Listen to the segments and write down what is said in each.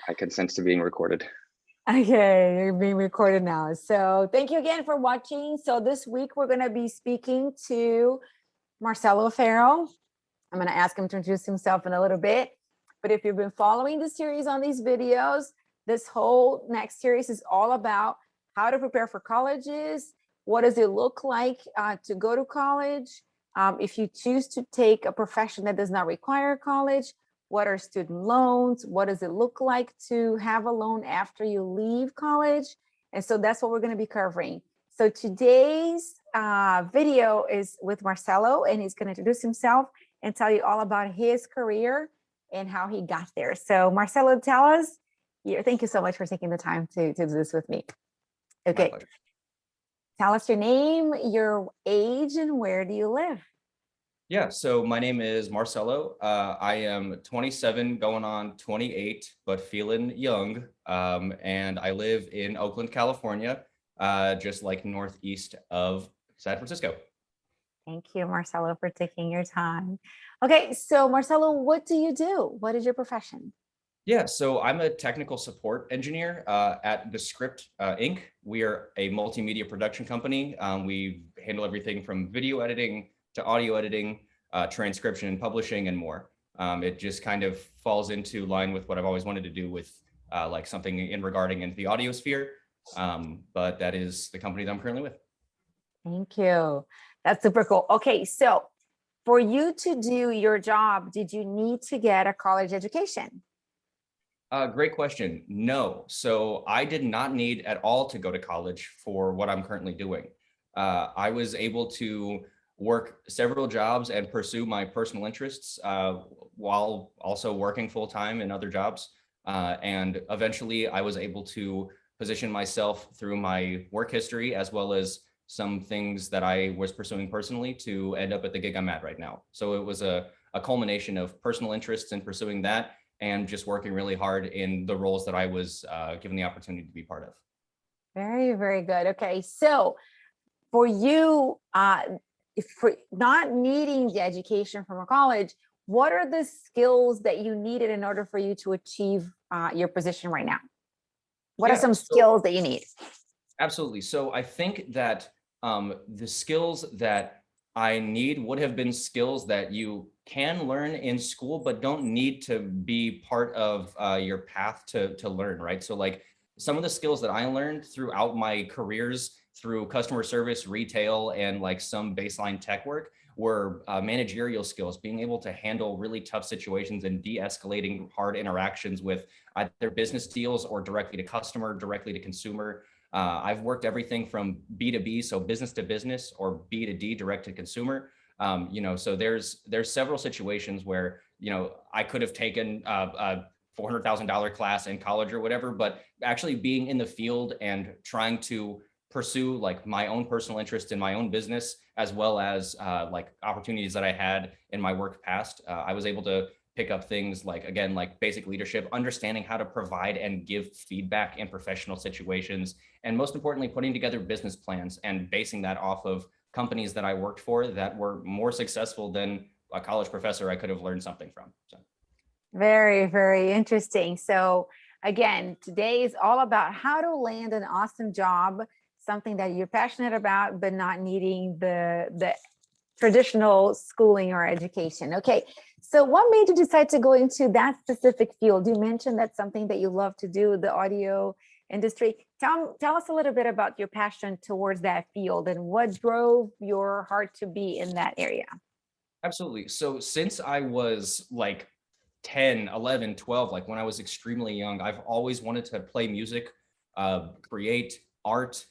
I consent to being recorded. Okay, you're being recorded now. So thank you again for watching. So this week we're going to be speaking to Marcello Farrell. I'm going to ask him to introduce himself in a little bit. But if you've been following the series on these videos, this whole next series is all about how to prepare for colleges. What does it look like to go to college? If you choose to take a profession that does not require college, what are student loans? What does it look like to have a loan after you leave college? And so that's what we're going to be covering. So today's video is with Marcello, and he's going to introduce himself and tell you all about his career and how he got there. So Marcello, tell us, thank you so much for taking the time to do this with me. Okay. Tell us your name, your age, and where do you live? Yeah, so my name is Marcello. I am 27, going on 28, but feeling young. And I live in Oakland, California, just like northeast of San Francisco. Thank you, Marcello, for taking your time. Okay, so Marcello, what do you do? What is your profession? Yeah, so I'm a technical support engineer at Descript Inc. We are a multimedia production company. We handle everything from video editing to audio editing, transcription and publishing, and more. It just kind of falls into line with what I've always wanted to do with like something in regarding into the audio sphere. But that is the company that I'm currently with. Thank you. That's super cool. Okay, so for you to do your job, did you need to get a college education? Great question. No. So I did not need at all to go to college for what I'm currently doing. I was able to work several jobs and pursue my personal interests while also working full time in other jobs. And eventually I was able to position myself through my work history as well as some things that I was pursuing personally to end up at the gig I'm at right now. So it was a culmination of personal interests in pursuing that and just working really hard in the roles that I was given the opportunity to be part of. Very, very good. Okay, so for you, for not needing the education from a college, what are the skills that you needed in order for you to achieve your position right now? What are some skills that you need? Absolutely. So I think that the skills that I need would have been skills that you can learn in school, but don't need to be part of your path to learn, right? So like some of the skills that I learned throughout my careers through customer service, retail, and like some baseline tech work were managerial skills, being able to handle really tough situations and de-escalating hard interactions with either business deals or directly to customer, directly to consumer. I've worked everything from B2B, so business to business, or B2D, direct to consumer. So there's several situations where, I could have taken a $400,000 class in college or whatever, but actually being in the field and trying to pursue like my own personal interest in my own business, as well as like opportunities that I had in my work past, I was able to pick up things like, again, like basic leadership, understanding how to provide and give feedback in professional situations, and most importantly, putting together business plans and basing that off of companies that I worked for that were more successful than a college professor I could have learned something from. So. Very, very interesting. So again, today is all about how to land an awesome job, something that you're passionate about, but not needing the traditional schooling or education. Okay, so what made you decide to go into that specific field? You mentioned that's something that you love to do, the audio industry. Tell us a little bit about your passion towards that field and what drove your heart to be in that area. Absolutely. So since I was like 10, 11, 12, like when I was extremely young, I've always wanted to play music, create art,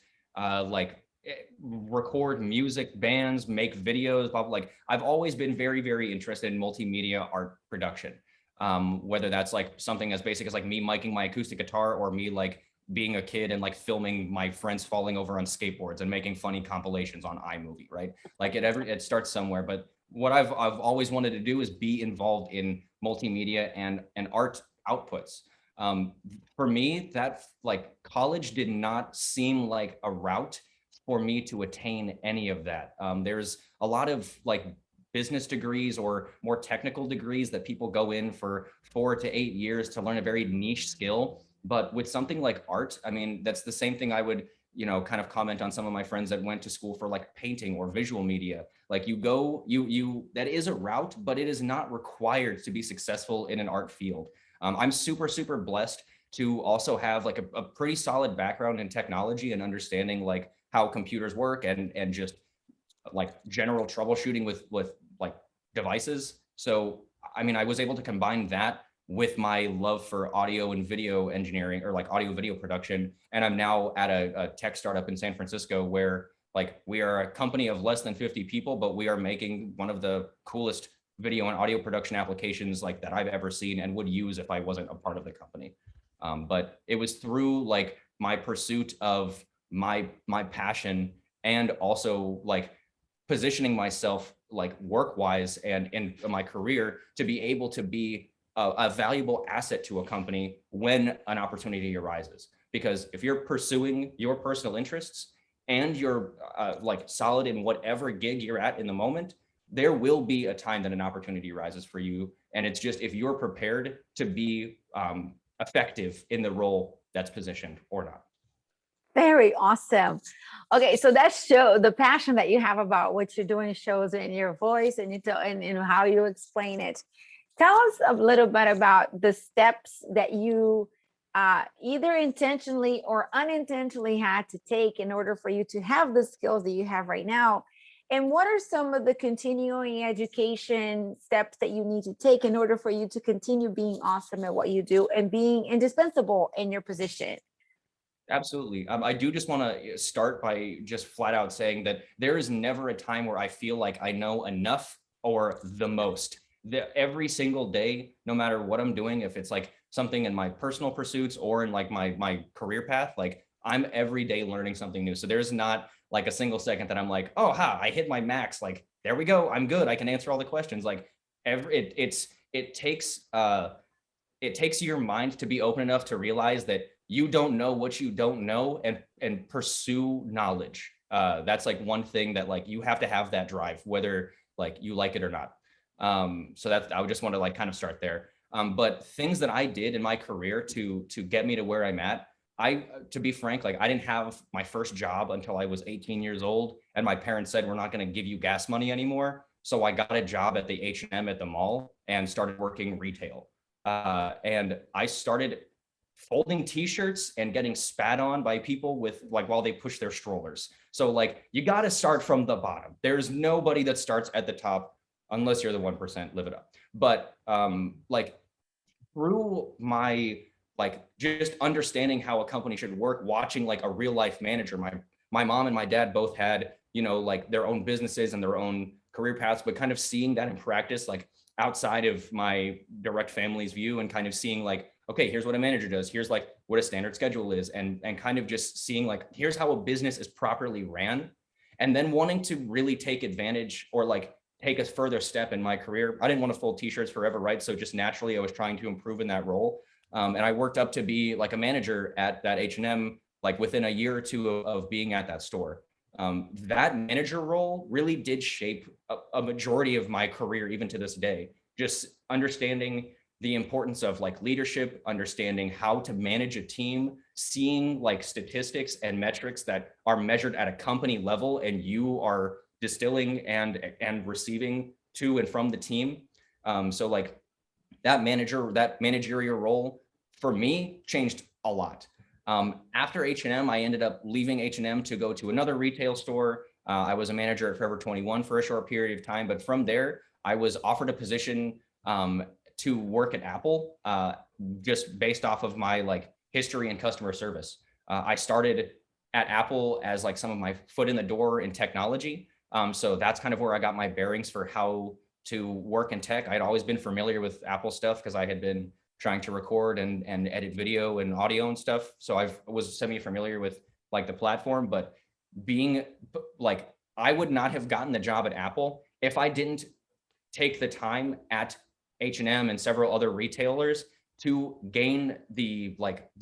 record music, bands, make videos, blah, blah. Like I've always been very, very interested in multimedia art production. Whether that's like something as basic as like me miking my acoustic guitar, or me like being a kid and like filming my friends falling over on skateboards and making funny compilations on iMovie, right? Like it starts somewhere. But what I've always wanted to do is be involved in multimedia and art outputs. For me, that like college did not seem like a route for me to attain any of that. There's a lot of like business degrees or more technical degrees that people go in for 4 to 8 years to learn a very niche skill. But with something like art, I mean, that's the same thing I would, kind of comment on some of my friends that went to school for like painting or visual media. Like that is a route, but it is not required to be successful in an art field. I'm super, super blessed to also have like a pretty solid background in technology and understanding like how computers work and just like general troubleshooting with like devices. So, I mean, I was able to combine that with my love for audio and video engineering or like audio video production. And I'm now at a tech startup in San Francisco where like we are a company of less than 50 people, but we are making one of the coolest video and audio production applications like that I've ever seen and would use if I wasn't a part of the company. But it was through like my pursuit of my passion and also like positioning myself like work wise and in my career to be able to be a valuable asset to a company when an opportunity arises. Because if you're pursuing your personal interests and you're like solid in whatever gig you're at in the moment, there will be a time that an opportunity arises for you. And it's just if you're prepared to be effective in the role that's positioned or not. Very awesome. Okay, so that show the passion that you have about what you're doing shows in your voice and you tell and how you explain it. Tell us a little bit about the steps that you either intentionally or unintentionally had to take in order for you to have the skills that you have right now. And what are some of the continuing education steps that you need to take in order for you to continue being awesome at what you do and being indispensable in your position? Absolutely. I do just want to start by just flat out saying that there is never a time where I feel like I know enough or the most. Every single day, no matter what I'm doing, if it's like something in my personal pursuits or in like my career path, like I'm every day learning something new. So there's not like a single second that I'm like, oh, I hit my max. Like, there we go. I'm good. I can answer all the questions. Like it takes your mind to be open enough to realize that you don't know what you don't know and pursue knowledge. That's like one thing that like you have to have that drive, whether like you like it or not. So that's I would just want to like kind of start there. But things that I did in my career to get me to where I'm at, to be frank, like I didn't have my first job until I was 18 years old, and my parents said we're not going to give you gas money anymore. So I got a job at the H&M at the mall and started working retail. And I started folding t-shirts and getting spat on by people with like while they push their strollers. So like you got to start from the bottom. There's nobody that starts at the top unless you're the 1%, live it up. But like through my like just understanding how a company should work, watching like a real life manager, my mom and my dad both had, like their own businesses and their own career paths, but kind of seeing that in practice, like outside of my direct family's view and kind of seeing like, okay, here's what a manager does. Here's like what a standard schedule is. And kind of just seeing like, here's how a business is properly ran. And then wanting to really take advantage or like take a further step in my career. I didn't want to fold t-shirts forever, right? So just naturally I was trying to improve in that role. And I worked up to be like a manager at that H&M, like within a year or two of being at that store. That manager role really did shape a majority of my career, even to this day. Just understanding the importance of like leadership, understanding how to manage a team, seeing like statistics and metrics that are measured at a company level and you are distilling and receiving to and from the team. So like that managerial role for me changed a lot. After H&M, I ended up leaving H&M to go to another retail store. I was a manager at Forever 21 for a short period of time, but from there, I was offered a position to work at Apple, just based off of my like history in customer service. I started at Apple as like some of my foot in the door in technology. So that's kind of where I got my bearings for how to work in tech. I'd always been familiar with Apple stuff because I had been trying to record and edit video and audio and stuff. So I was semi-familiar with like the platform, but being like, I would not have gotten the job at Apple if I didn't take the time at H&M and several other retailers to gain the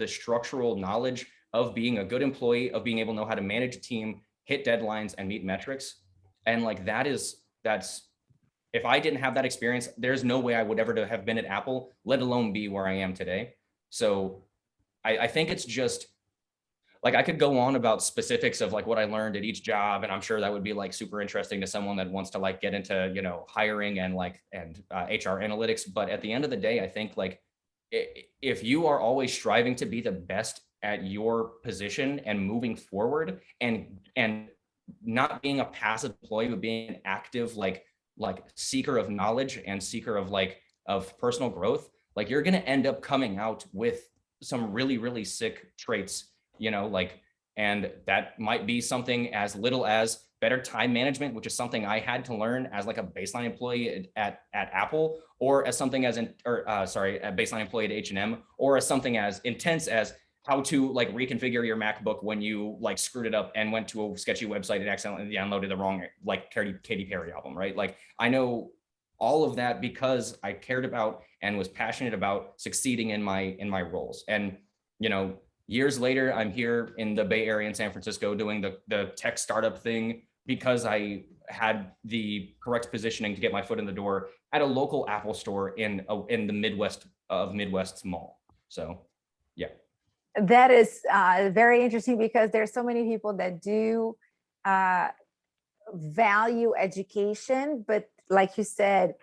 structural knowledge of being a good employee, of being able to know how to manage a team, hit deadlines and meet metrics. And like, that's if I didn't have that experience, there's no way I would ever have been at Apple, let alone be where I am today. So I think it's just like, I could go on about specifics of like what I learned at each job, and I'm sure that would be like super interesting to someone that wants to like get into, you know, hiring and HR analytics. But at the end of the day, I think like if you are always striving to be the best at your position and moving forward, and not being a passive employee, but being an active like seeker of knowledge and seeker of of personal growth, like you're going to end up coming out with some really sick traits, you know, like, and that might be something as little as better time management, which is something I had to learn as like a baseline employee at Apple, or as something as a baseline employee at H&M, or as something as intense as how to like reconfigure your MacBook when you like screwed it up and went to a sketchy website and accidentally downloaded the wrong like Katy Perry album, right? Like I know all of that because I cared about and was passionate about succeeding in my roles. And, you know, years later, I'm here in the Bay Area in San Francisco doing the tech startup thing because I had the correct positioning to get my foot in the door at a local Apple store in the Midwest of Midwest's mall. So, yeah. That is very interesting because there's so many people that do value education, but like you said,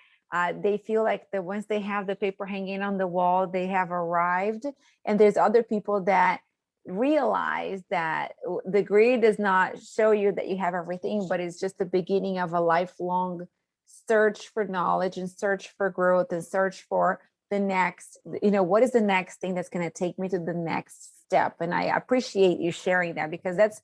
they feel like that once they have the paper hanging on the wall, they have arrived. And there's other people that realize that the degree does not show you that you have everything, but it's just the beginning of a lifelong search for knowledge and search for growth and search for the next, you know, what is the next thing that's going to take me to the next step. And I appreciate you sharing that, because that's,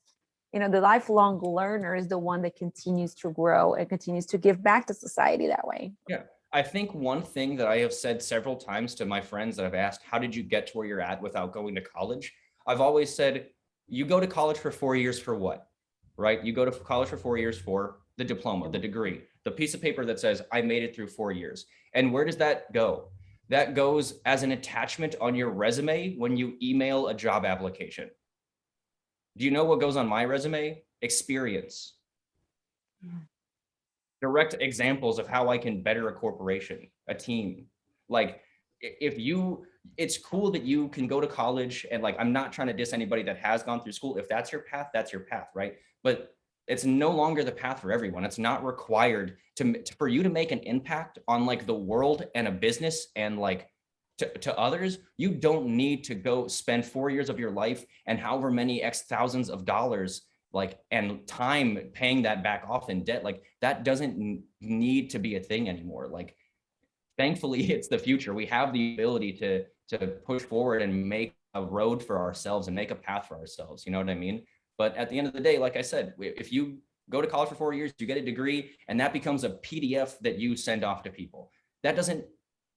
you know, the lifelong learner is the one that continues to grow and continues to give back to society that way. Yeah. I think one thing that I have said several times to my friends that have asked, how did you get to where you're at without going to college? I've always said, you go to college for 4 years for what, right? You go to college for 4 years for the diploma, the degree, the piece of paper that says, I made it through 4 years. And where does that go? That goes as an attachment on your resume when you email a job application. Do you know what goes on my resume? Experience. Direct examples of how I can better a corporation, a team. Like it's cool that you can go to college, and like, I'm not trying to diss anybody that has gone through school. If that's your path, that's your path, right? But it's no longer the path for everyone. It's not required for you to make an impact on like the world and a business and like to others. You don't need to go spend 4 years of your life and however many X thousands of dollars like and time paying that back off in debt. Like that doesn't need to be a thing anymore. Like thankfully it's the future. We have the ability to push forward and make a road for ourselves and make a path for ourselves. You know what I mean? But at the end of the day, like I said, if you go to college for 4 years, you get a degree, and that becomes a PDF that you send off to people. That doesn't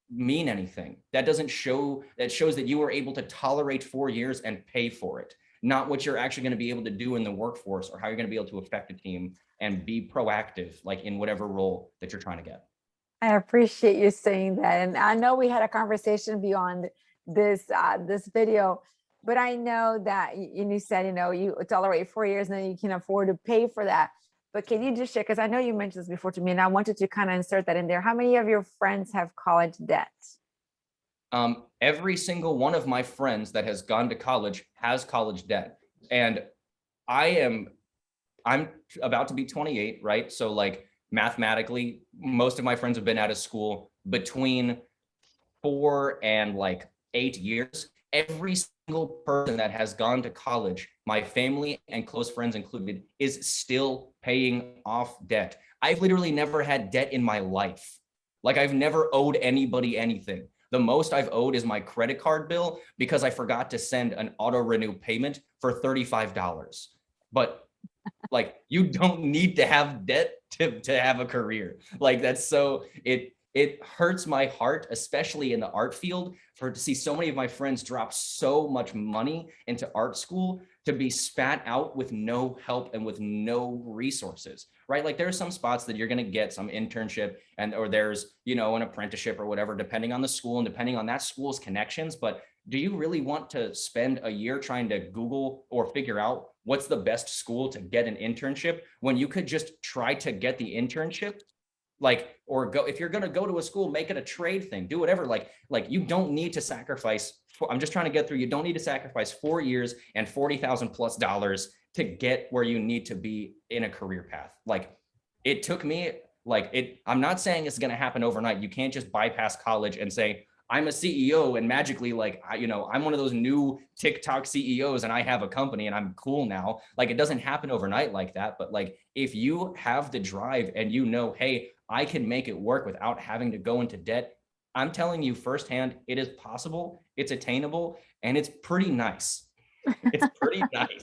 mean anything. That doesn't show, that shows that you were able to tolerate 4 years and pay for it, not what you're actually going to be able to do in the workforce or how you're going to be able to affect a team and be proactive, like in whatever role that you're trying to get. I appreciate you saying that. And I know we had a conversation beyond this video, but I know that you said, you know, you tolerate 4 years and then you can afford to pay for that. But can you just share, because I know you mentioned this before to me, and I wanted to kind of insert that in there. How many of your friends have college debt? Every single one of my friends that has gone to college has college debt. And I'm about to be 28, right? So like mathematically, most of my friends have been out of school between 4 and like 8 years. Every single person that has gone to college, my family and close friends included, is still paying off debt. I've literally never had debt in my life. Like I've never owed anybody anything. The most I've owed is my credit card bill because I forgot to send an auto renew payment for $35. But like, you don't need to have debt to have a career. Like that's so, it hurts my heart, especially in the art field, to see so many of my friends drop so much money into art school to be spat out with no help and with no resources, right? Like there are some spots that you're going to get some internship or there's, you know, an apprenticeship or whatever, depending on the school and depending on that school's connections. But do you really want to spend a year trying to Google or figure out what's the best school to get an internship when you could just try to get the internship Like, or go, if you're going to go to a school, make it a trade thing, do whatever. Like you don't need to sacrifice. I'm just trying to get through. You don't need to sacrifice 4 years and $40,000+ to get where you need to be in a career path. Like it took me, I'm not saying it's going to happen overnight. You can't just bypass college and say, I'm a CEO and magically I'm one of those new TikTok CEOs and I have a company and I'm cool now. Like it doesn't happen overnight like that. But like, if you have the drive and hey, I can make it work without having to go into debt, I'm telling you firsthand, it is possible, it's attainable, and it's pretty nice. It's pretty nice.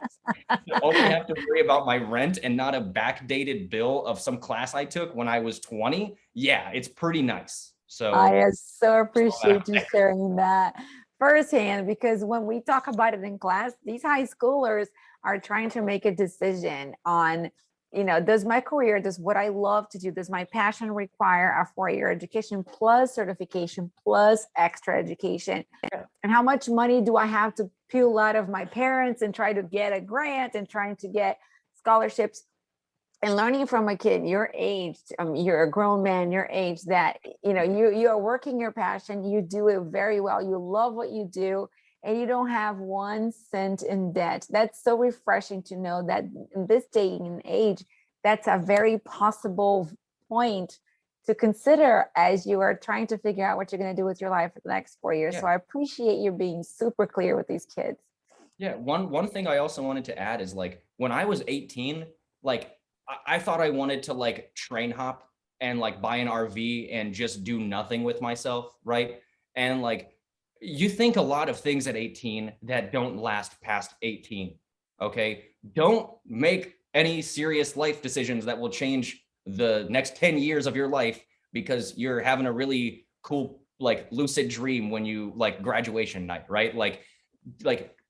I only have to worry about my rent and not a backdated bill of some class I took when I was 20. Yeah, it's pretty nice. So I so appreciate you sharing that firsthand, because when we talk about it in class, these high schoolers are trying to make a decision on, does my career, does what I love to do, does my passion require a 4-year education plus certification plus extra education? And how much money do I have to peel out of my parents and try to get a grant and trying to get scholarships? And learning from a kid your age, you're a grown man your age, that you are working your passion, you do it very well, you love what you do, and you don't have 1 cent in debt. That's so refreshing to know that in this day and age, that's a very possible point to consider as you are trying to figure out what you're going to do with your life for the next 4 years. Yeah. So I appreciate you being super clear with these kids. Yeah, one thing I also wanted to add is when I was 18, I thought I wanted to train hop and buy an RV and just do nothing with myself, right? And you think a lot of things at 18 that don't last past 18. Okay, don't make any serious life decisions that will change the next 10 years of your life because you're having a really cool lucid dream when you graduation night, right?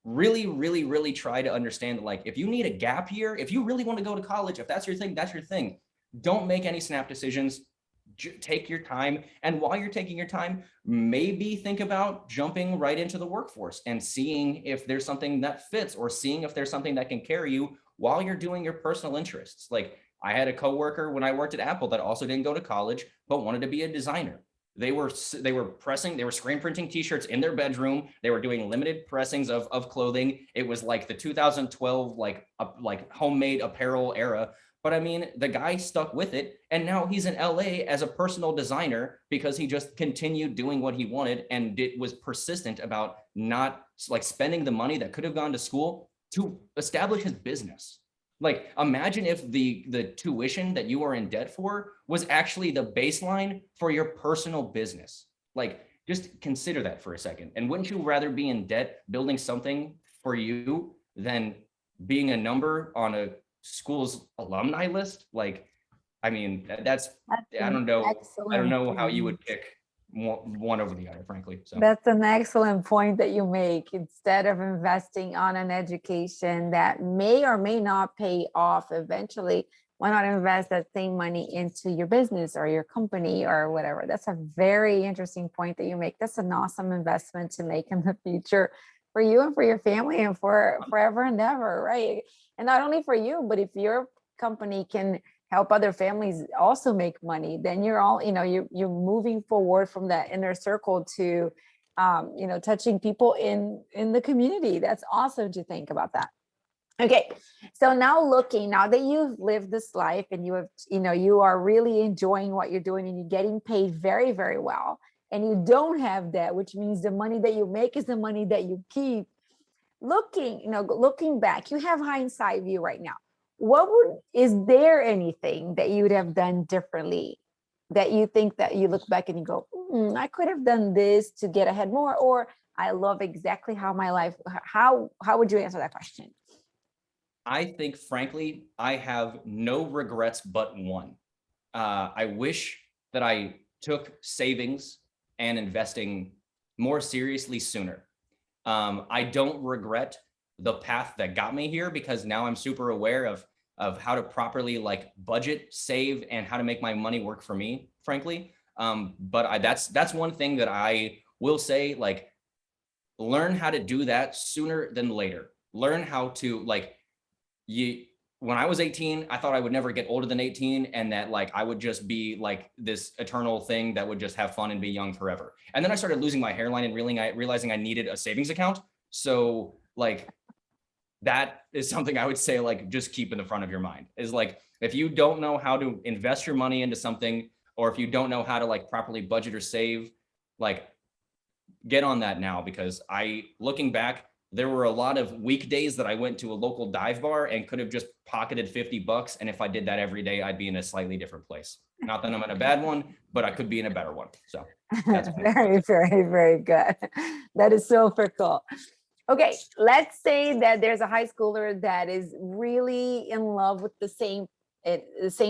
Really, really, really try to understand if you need a gap year, if you really want to go to college, if that's your thing, that's your thing. Don't make any snap decisions. Take your time. And while you're taking your time, maybe think about jumping right into the workforce and seeing if there's something that fits, or seeing if there's something that can carry you while you're doing your personal interests. I had a coworker when I worked at Apple that also didn't go to college, but wanted to be a designer. They were screen printing t-shirts in their bedroom. They were doing limited pressings of clothing. It was the 2012 homemade apparel era. But I mean, the guy stuck with it, and now he's in LA as a personal designer because he just continued doing what he wanted, and it was persistent about not spending the money that could have gone to school to establish his business. Imagine if the tuition that you are in debt for was actually the baseline for your personal business. Just consider that for a second. And wouldn't you rather be in debt building something for you than being a number on a school's alumni list? I mean, that's I don't know how you would pick one over the other, frankly. So that's an excellent point that you make. Instead of investing on an education that may or may not pay off eventually, why not invest that same money into your business or your company or whatever? That's a very interesting point that you make. That's an awesome investment to make in the future for you and for your family and for forever and ever, right? And not only for you, but if your company can help other families also make money, then you're all, you're moving forward from that inner circle to, touching people in the community. That's awesome to think about that. Okay, so now that you've lived this life and you have, you are really enjoying what you're doing and you're getting paid very, very well, and you don't have debt, which means the money that you make is the money that you keep. Looking back, you have hindsight view right now. Is there anything that you would have done differently that you think that you look back and you go, I could have done this to get ahead more, or I love exactly how my life, how would you answer that question? I think, frankly, I have no regrets but one. I wish that I took savings and investing more seriously sooner. I don't regret the path that got me here because now I'm super aware of how to properly budget, save, and how to make my money work for me, frankly. But that's one thing that I will say, learn how to do that sooner than later. Learn how to when I was 18, I thought I would never get older than 18 and that like I would just be like this eternal thing that would just have fun and be young forever. And then I started losing my hairline and realizing I needed a savings account. So like that is something I would say, like, just keep in the front of your mind is like, if you don't know how to invest your money into something, or if you don't know how to like properly budget or save, like get on that now, because looking back, there were a lot of weekdays that I went to a local dive bar and could have just pocketed $50. And if I did that every day, I'd be in a slightly different place. Not that I'm in a bad one, but I could be in a better one. So that's very, very, very good. That is super cool. Okay, let's say that there's a high schooler that is really in love with the same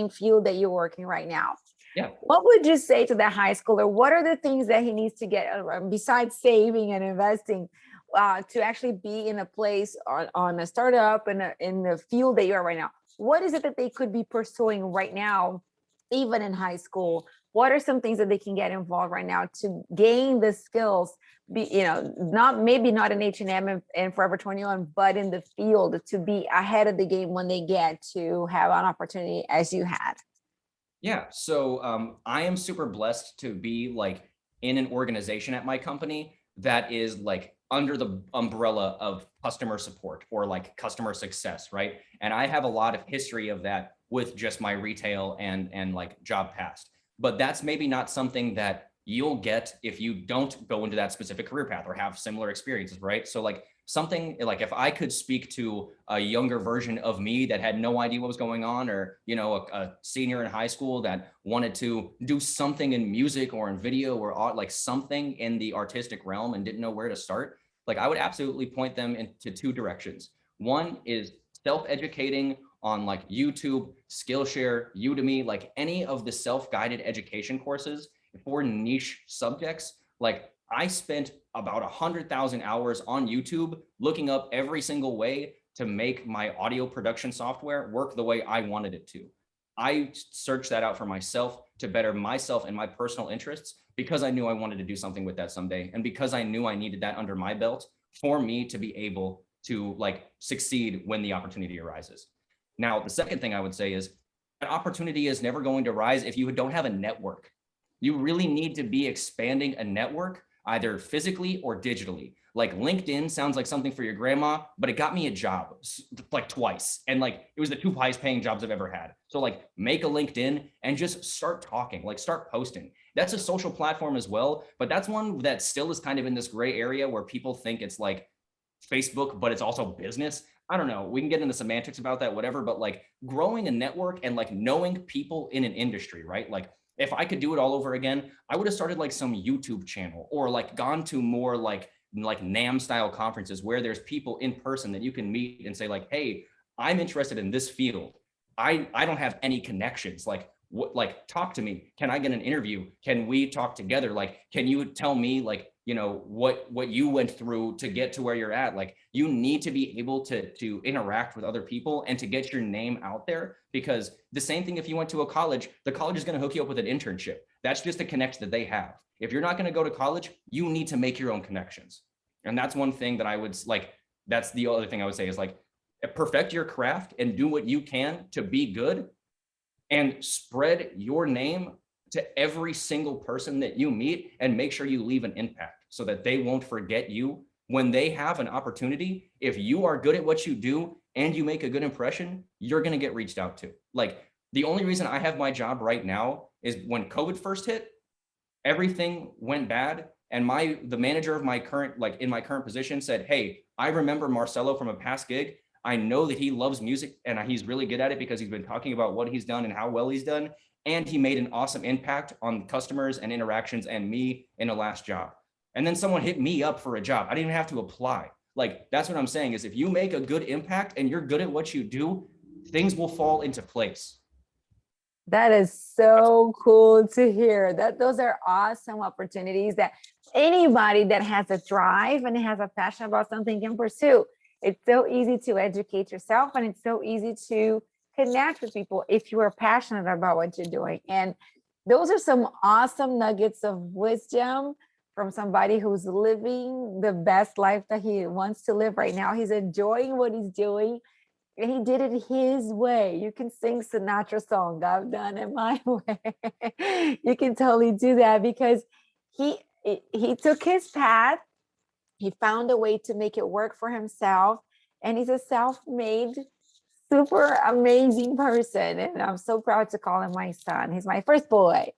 field that you're working right now. Yeah. What would you say to that high schooler? What are the things that he needs to get besides saving and investing to actually be in a place on a startup in the field that you are right now? What is it that they could be pursuing right now, even in high school? What are some things that they can get involved right now to gain the skills? Maybe not in H&M and Forever 21, but in the field to be ahead of the game when they get to have an opportunity as you had. Yeah. So I am super blessed to be like in an organization at my company that is like under the umbrella of customer support or like customer success, right? And I have a lot of history of that with just my retail and like job past. But that's maybe not something that you'll get if you don't go into that specific career path or have similar experiences, right? So like something like if I could speak to a younger version of me that had no idea what was going on, or, a senior in high school that wanted to do something in music or in video or like something in the artistic realm and didn't know where to start, like I would absolutely point them into two directions. One is self-educating on like YouTube, Skillshare, Udemy, like any of the self-guided education courses for niche subjects. Like I spent about 100,000 hours on YouTube looking up every single way to make my audio production software work the way I wanted it to. I searched that out for myself to better myself and my personal interests because I knew I wanted to do something with that someday. And because I knew I needed that under my belt for me to be able to like succeed when the opportunity arises. Now, the second thing I would say is that opportunity is never going to rise if you don't have a network. You really need to be expanding a network, either physically or digitally. Like LinkedIn sounds like something for your grandma, but it got me a job like twice. And like, it was the two highest paying jobs I've ever had. So like make a LinkedIn and just start talking, like start posting. That's a social platform as well, but that's one that still is kind of in this gray area where people think it's like Facebook, but it's also business. I don't know. We can get into semantics about that, whatever, but like growing a network and like knowing people in an industry, right? Like if I could do it all over again, I would have started like some YouTube channel or like gone to more like NAM style conferences where there's people in person that you can meet and say like, hey, I'm interested in this field. I don't have any connections. Like talk to me. Can I get an interview? Can we talk together? Like, can you tell me like, what you went through to get to where you're at? Like you need to be able to interact with other people and to get your name out there, because the same thing, if you went to a college, the college is going to hook you up with an internship. That's just a connection that they have. If you're not going to go to college, you need to make your own connections. And that's one thing that I would like, that's the other thing I would say is like, perfect your craft and do what you can to be good and spread your name to every single person that you meet and make sure you leave an impact so that they won't forget you when they have an opportunity. If you are good at what you do and you make a good impression, you're going to get reached out to. Like the only reason I have my job right now is when COVID first hit, everything went bad. And the manager of my current, like in my current position said, hey, I remember Marcello from a past gig. I know that he loves music and he's really good at it because he's been talking about what he's done and how well he's done. And he made an awesome impact on customers and interactions and me in a last job. And then someone hit me up for a job. I didn't even have to apply. Like, that's what I'm saying is if you make a good impact and you're good at what you do, things will fall into place. That is so cool to hear. Those are awesome opportunities that anybody that has a drive and has a passion about something can pursue. It's so easy to educate yourself and it's so easy to connect with people if you are passionate about what you're doing. And those are some awesome nuggets of wisdom from somebody who's living the best life that he wants to live right now. He's enjoying what he's doing. he did it his way. You can sing Sinatra song. I've done it my way. You can totally do that because he took his path. He found a way to make it work for himself, and he's a self-made, super amazing person. And I'm so proud to call him my son. He's my first boy.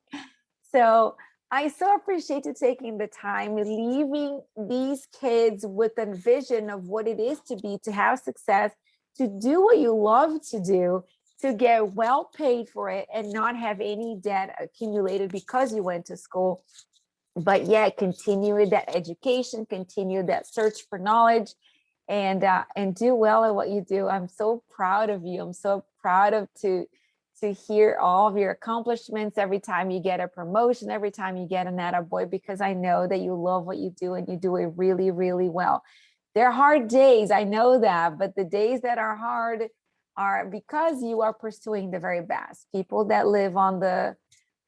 So I so appreciate you taking the time, leaving these kids with a vision of what it is to be, to have success, to do what you love to do, to get well paid for it and not have any debt accumulated because you went to school. But yeah, continue that education, continue that search for knowledge, and do well at what you do. I'm so proud of you. I'm so proud of to hear all of your accomplishments every time you get a promotion, every time you get an attaboy, because I know that you love what you do and you do it really, really well. There are hard days, I know that, but the days that are hard are because you are pursuing the very best. People that live on the,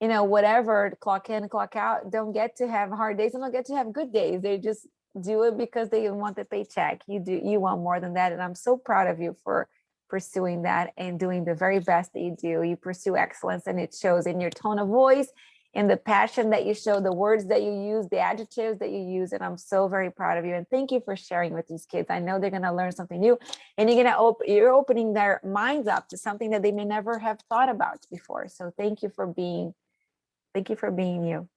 whatever, clock in, clock out, don't get to have hard days and don't get to have good days. They just do it because they want the paycheck. You want more than that. And I'm so proud of you for pursuing that and doing the very best that you do. You pursue excellence, and it shows in your tone of voice, in the passion that you show, the words that you use, the adjectives that you use. And I'm so very proud of you. And thank you for sharing with these kids. I know they're going to learn something new, and you're opening their minds up to something that they may never have thought about before. So thank you for being you.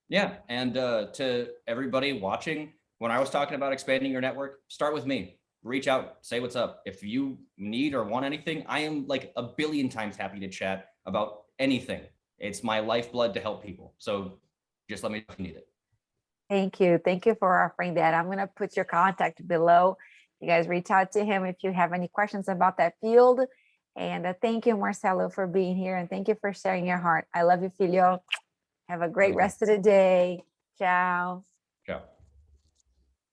Yeah. And to everybody watching, when I was talking about expanding your network, start with me. Reach out, say what's up. If you need or want anything, I am like a billion times happy to chat about anything. It's my lifeblood to help people. So just let me know if you need it. Thank you. Thank you for offering that. I'm going to put your contact below. You guys reach out to him if you have any questions about that field. And thank you, Marcello, for being here. And thank you for sharing your heart. I love you, filio. Have a great rest of the day. Ciao. Ciao.